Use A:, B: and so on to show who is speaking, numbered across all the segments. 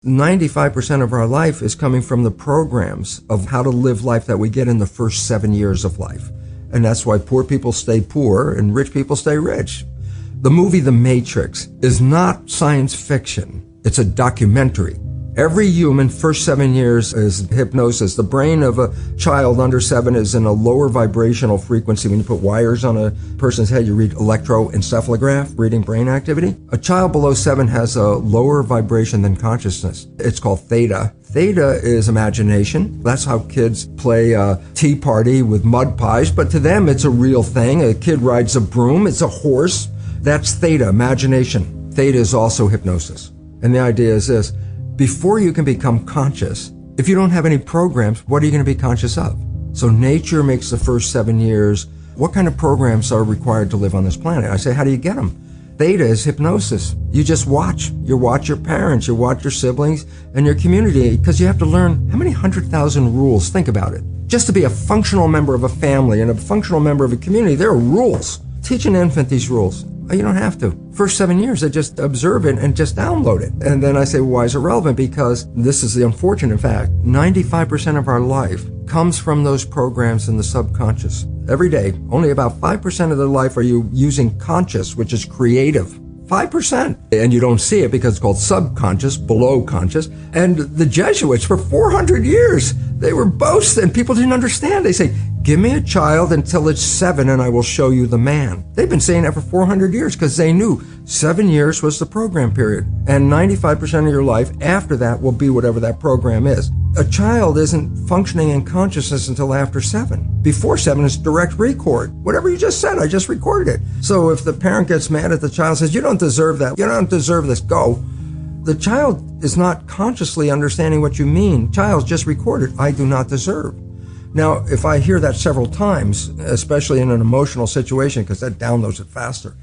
A: 95% of our life is coming from the programs of how to live life that we get in the first 7 years of life. And that's why poor people stay poor and rich people stay rich. The movie The Matrix is not science fiction. It's a documentary. Every human, first 7 years is hypnosis. The brain of a child under 7 is in a lower vibrational frequency. When you put wires on a person's head, you read electroencephalograph, reading brain activity. A child below 7 has a lower vibration than consciousness. It's called theta. Theta is imagination. That's how kids play a tea party with mud pies, but to them it's a real thing. A kid rides a broom, it's a horse. That's theta, imagination. Theta is also hypnosis. And the idea is this: before you can become conscious, if you don't have any programs, what are you going to be conscious of? So nature makes the first 7 years. What kind of programs are required to live on this planet? I say, how do you get them? Theta is hypnosis. You just watch. You watch your parents, you watch your siblings and your community, because you have to learn how many 100,000 rules. Think about it. Just to be a functional member of a family and a functional member of a community, there are rules. Teach an infant these rules. You don't have to. First 7 years, they just observe it and just download it. And then I say, well, why is it relevant? Because this is the unfortunate fact. 95% of our life comes from those programs in the subconscious. Every day, only about 5% of their life are you using conscious, which is creative. 5%. And you don't see it because it's called subconscious, below conscious. And the Jesuits, for 400 years, they were boasting. People didn't understand. They say, give me a child until it's 7 and I will show you the man. They've been saying that for 400 years because they knew 7 years was the program period. And 95% of your life after that will be whatever that program is. A child isn't functioning in consciousness until after 7. Before 7 is direct record. Whatever you just said, I just recorded it. So if the parent gets mad at the child, says, you don't deserve that, you don't deserve this, go. The child is not consciously understanding what you mean. Child just recorded, I do not deserve. Now, if I hear that several times, especially in an emotional situation, because that downloads it faster.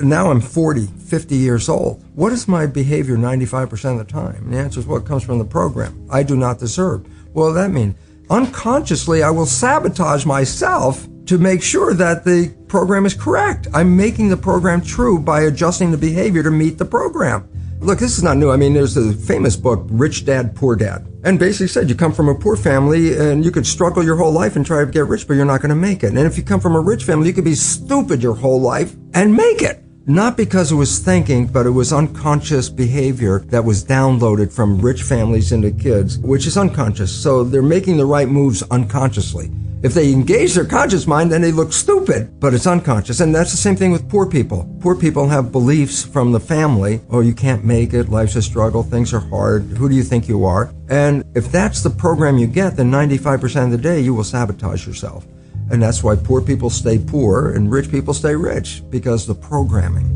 A: Now I'm 40, 50 years old. What is my behavior 95% of the time? And the answer is, well, it comes from the program. I do not deserve. Well, that means unconsciously I will sabotage myself to make sure that the program is correct. I'm making the program true by adjusting the behavior to meet the program. Look, this is not new. I mean, there's the famous book, Rich Dad, Poor Dad. And basically said you come from a poor family and you could struggle your whole life and try to get rich, but you're not going to make it. And if you come from a rich family, you could be stupid your whole life and make it. Not because it was thinking, but it was unconscious behavior that was downloaded from rich families into kids, which is unconscious. So they're making the right moves unconsciously. If they engage their conscious mind, then they look stupid, but it's unconscious. And that's the same thing with poor people. Poor people have beliefs from the family. Oh, you can't make it. Life's a struggle. Things are hard. Who do you think you are? And if that's the program you get, then 95% of the day you will sabotage yourself. And that's why poor people stay poor and rich people stay rich, because the programming.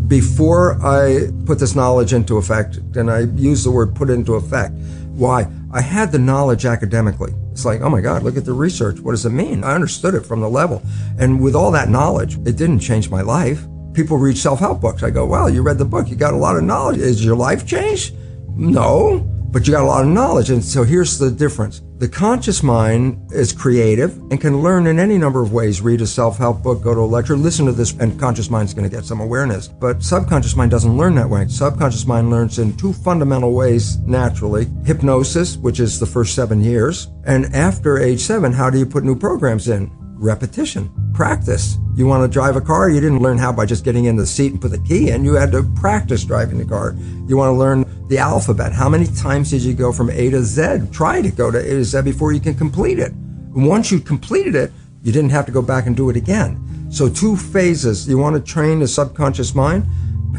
A: Before I put this knowledge into effect, and I use the word put into effect, why? I had the knowledge academically. It's like, oh my God, look at the research. What does it mean? I understood it from the level. And with all that knowledge, it didn't change my life. People read self-help books. I go, well, you read the book. You got a lot of knowledge. Is your life changed? No, but you got a lot of knowledge. And so here's the difference. The conscious mind is creative and can learn in any number of ways. Read a self-help book, go to a lecture, listen to this, and conscious mind's going to get some awareness. But subconscious mind doesn't learn that way. Subconscious mind learns in 2 fundamental ways naturally. Hypnosis, which is the first 7 years. And after age 7, how do you put new programs in? Repetition, practice. You want to drive a car, you didn't learn how by just getting in the seat and put the key in. You had to practice driving the car. You want to learn the alphabet. How many times did you go from A to Z? Try to go to A to Z before you can complete it. And once you completed it, you didn't have to go back and do it again. So 2 phases. You want to train the subconscious mind,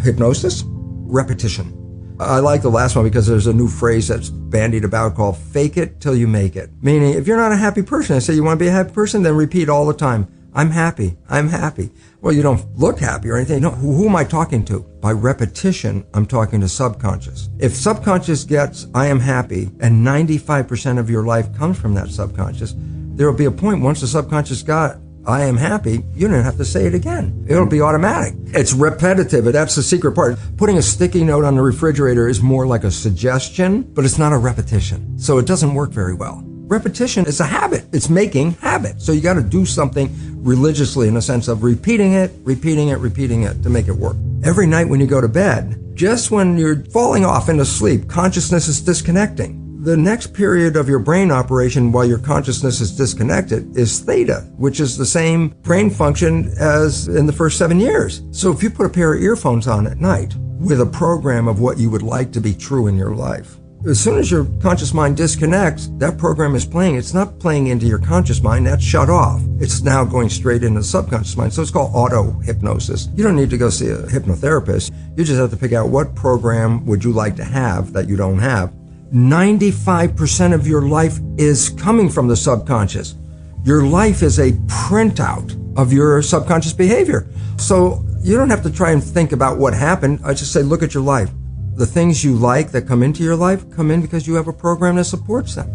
A: hypnosis, repetition. I like the last one because there's a new phrase that's bandied about called fake it till you make it. Meaning, if you're not a happy person, I say you want to be a happy person, then repeat all the time, I'm happy, I'm happy. Well, you don't look happy or anything. No, who am I talking to? By repetition, I'm talking to subconscious. If subconscious gets, I am happy, and 95% of your life comes from that subconscious, there will be a point once the subconscious got, I am happy, you don't have to say it again. It'll be automatic. It's repetitive. That's the secret part. Putting a sticky note on the refrigerator is more like a suggestion, but it's not a repetition. So it doesn't work very well. Repetition is a habit. It's making habit. So you got to do something religiously in the sense of repeating it to make it work. Every night when you go to bed, just when you're falling off into sleep, consciousness is disconnecting. The next period of your brain operation while your consciousness is disconnected is theta, which is the same brain function as in the first 7 years. So if you put a pair of earphones on at night with a program of what you would like to be true in your life, as soon as your conscious mind disconnects, that program is playing. It's not playing into your conscious mind. That's shut off. It's now going straight into the subconscious mind. So it's called auto-hypnosis. You don't need to go see a hypnotherapist. You just have to pick out what program would you like to have that you don't have. 95% of your life is coming from the subconscious. Your life is a printout of your subconscious behavior. So you don't have to try and think about what happened. I just say, look at your life. The things you like that come into your life come in because you have a program that supports them.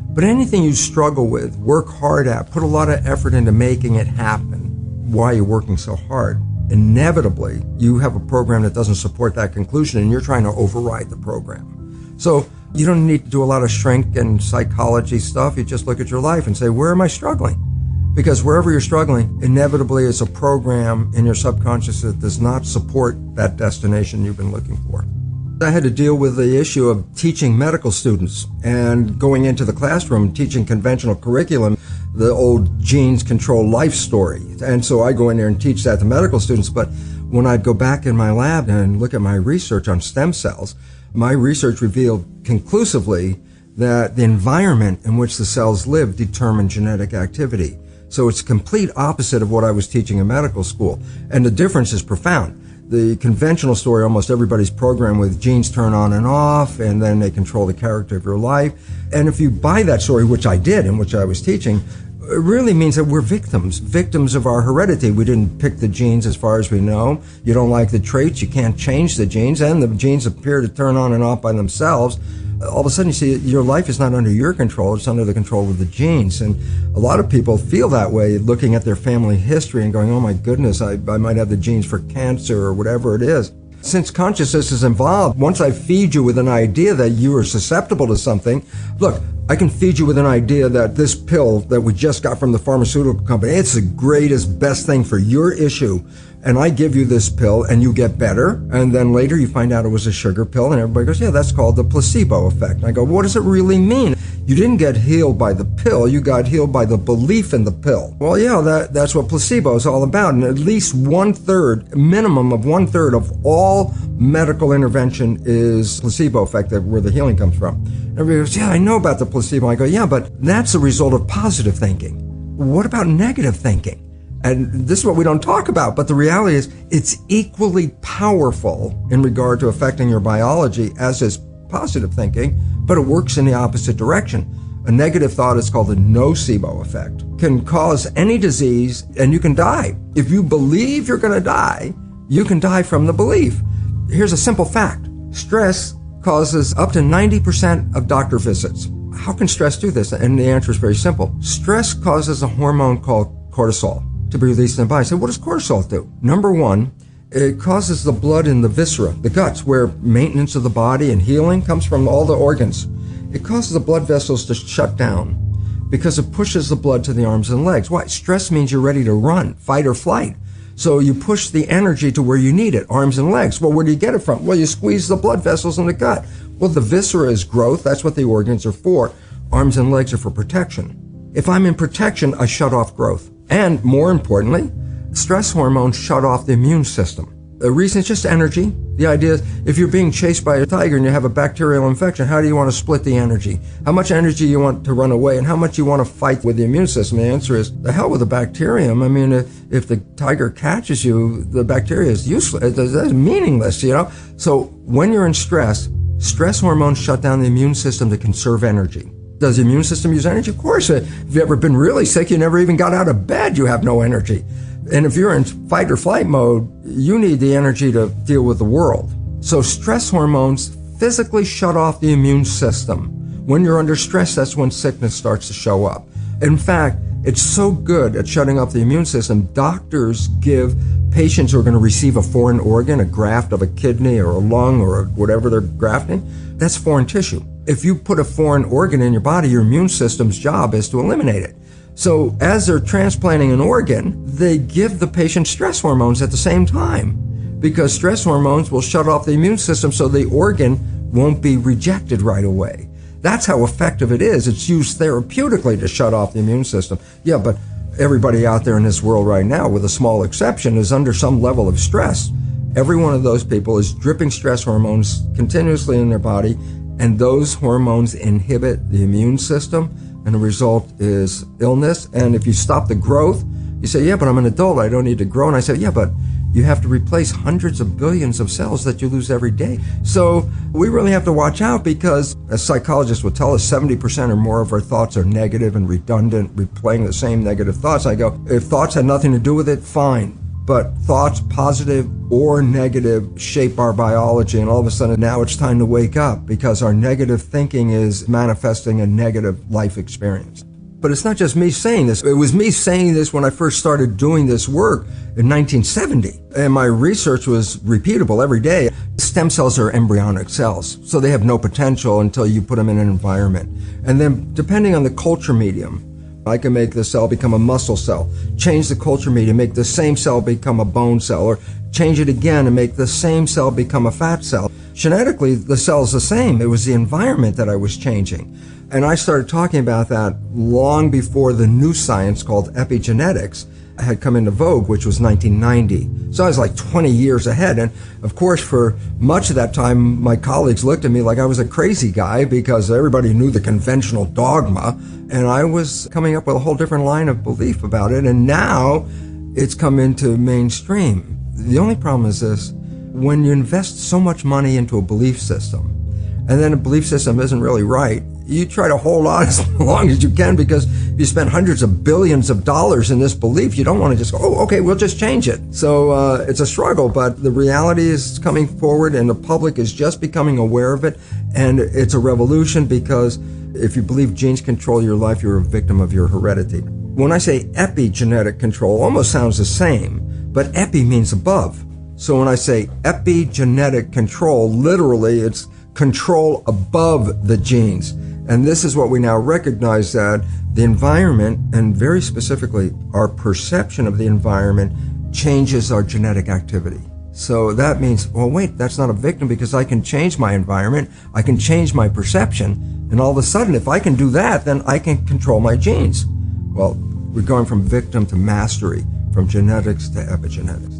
A: But anything you struggle with, work hard at, put a lot of effort into making it happen, why you're working so hard, inevitably you have a program that doesn't support that conclusion and you're trying to override the program. So you don't need to do a lot of shrink and psychology stuff. You just look at your life and say, where am I struggling? Because wherever you're struggling, inevitably it's a program in your subconscious that does not support that destination you've been looking for. I had to deal with the issue of teaching medical students and going into the classroom, teaching conventional curriculum, the old genes control life story. And so I go in there and teach that to medical students. But when I'd go back in my lab and look at my research on stem cells, my research revealed conclusively that the environment in which the cells live determine genetic activity. So it's complete opposite of what I was teaching in medical school. And the difference is profound. The conventional story, almost everybody's programmed with genes turn on and off, and then they control the character of your life. And if you buy that story, which I did and which I was teaching, it really means that we're victims of our heredity. We didn't pick the genes as far as we know. You don't like the traits, you can't change the genes, and the genes appear to turn on and off by themselves. All of a sudden you see your life is not under your control, it's under the control of the genes. And a lot of people feel that way looking at their family history and going, oh my goodness, I might have the genes for cancer or whatever it is. Since consciousness is involved, once I feed you with an idea that you are susceptible to something, look, I can feed you with an idea that this pill that we just got from the pharmaceutical company, it's the greatest, best thing for your issue. And I give you this pill and you get better. And then later you find out it was a sugar pill and everybody goes, yeah, that's called the placebo effect. And I go, what does it really mean? You didn't get healed by the pill. You got healed by the belief in the pill. Well, yeah, that's what placebo is all about. And at least 1/3, minimum of 1/3 of all medical intervention is placebo effect, where the healing comes from. Everybody goes, yeah, I know about the placebo. I go, yeah, but that's a result of positive thinking. What about negative thinking? And this is what we don't talk about, but the reality is it's equally powerful in regard to affecting your biology as is positive thinking, but it works in the opposite direction. A negative thought is called the nocebo effect. Can cause any disease and you can die. If you believe you're going to die, you can die from the belief. Here's a simple fact. Stress causes up to 90% of doctor visits. How can stress do this? And the answer is very simple. Stress causes a hormone called cortisol to be released in the body. So what does cortisol do? Number one, it causes the blood in the viscera, the guts, where maintenance of the body and healing comes from all the organs. It causes the blood vessels to shut down because it pushes the blood to the arms and legs. Why? Stress means you're ready to run, fight or flight. So you push the energy to where you need it, arms and legs. Well, where do you get it from? Well, you squeeze the blood vessels in the gut. Well, the viscera is growth. That's what the organs are for. Arms and legs are for protection. If I'm in protection, I shut off growth. And more importantly, stress hormones shut off the immune system. The reason is just energy. The idea is if you're being chased by a tiger and you have a bacterial infection, how do you want to split the energy? How much energy you want to run away and how much you want to fight with the immune system? The answer is the hell with the bacterium. I mean, if the tiger catches you, the bacteria is useless. It's meaningless, you know? So when you're in stress hormones shut down the immune system to conserve energy. Does the immune system use energy? Of course. If you've ever been really sick, you never even got out of bed, you have no energy. And if you're in fight or flight mode, you need the energy to deal with the world. So stress hormones physically shut off the immune system. When you're under stress, that's when sickness starts to show up. In fact, it's so good at shutting off the immune system, doctors give patients who are going to receive a foreign organ, a graft of a kidney or a lung or whatever they're grafting, that's foreign tissue. If you put a foreign organ in your body, your immune system's job is to eliminate it. So as they're transplanting an organ, they give the patient stress hormones at the same time, because stress hormones will shut off the immune system so the organ won't be rejected right away. That's how effective it is. It's used therapeutically to shut off the immune system. Yeah, but everybody out there in this world right now, with a small exception, is under some level of stress. Every one of those people is dripping stress hormones continuously in their body, and those hormones inhibit the immune system, and the result is illness. And if you stop the growth, you say, yeah, but I'm an adult, I don't need to grow. And I say, yeah, but you have to replace hundreds of billions of cells that you lose every day. So we really have to watch out, because as psychologists will tell us, 70% or more of our thoughts are negative and redundant, replaying the same negative thoughts. I go, if thoughts had nothing to do with it, fine. But thoughts, positive or negative, shape our biology. And all of a sudden now it's time to wake up, because our negative thinking is manifesting a negative life experience. But it's not just me saying this. It was me saying this when I first started doing this work in 1970. And my research was repeatable every day. Stem cells are embryonic cells, so they have no potential until you put them in an environment. And then depending on the culture medium, I can make the cell become a muscle cell, change the culture medium, make the same cell become a bone cell, or change it again and make the same cell become a fat cell. Genetically, the cell's the same. It was the environment that I was changing. And I started talking about that long before the new science called epigenetics had come into vogue, which was 1990. So I was like 20 years ahead. And of course, for much of that time, my colleagues looked at me like I was a crazy guy, because everybody knew the conventional dogma. And I was coming up with a whole different line of belief about it. And now it's come into mainstream. The only problem is this: when you invest so much money into a belief system, and then a belief system isn't really right, you try to hold on as long as you can, because you spend hundreds of billions of dollars in this belief. You don't want to just go, oh, okay, we'll just change it. So it's a struggle, but the reality is coming forward, and the public is just becoming aware of it. And it's a revolution, because if you believe genes control your life, you're a victim of your heredity. When I say epigenetic control, almost sounds the same, but epi means above. So when I say epigenetic control, literally it's control above the genes. And this is what we now recognize, that the environment, and very specifically our perception of the environment, changes our genetic activity. So that means, well, wait, that's not a victim, because I can change my environment, I can change my perception, and all of a sudden, if I can do that, then I can control my genes. Well, we're going from victim to mastery, from genetics to epigenetics.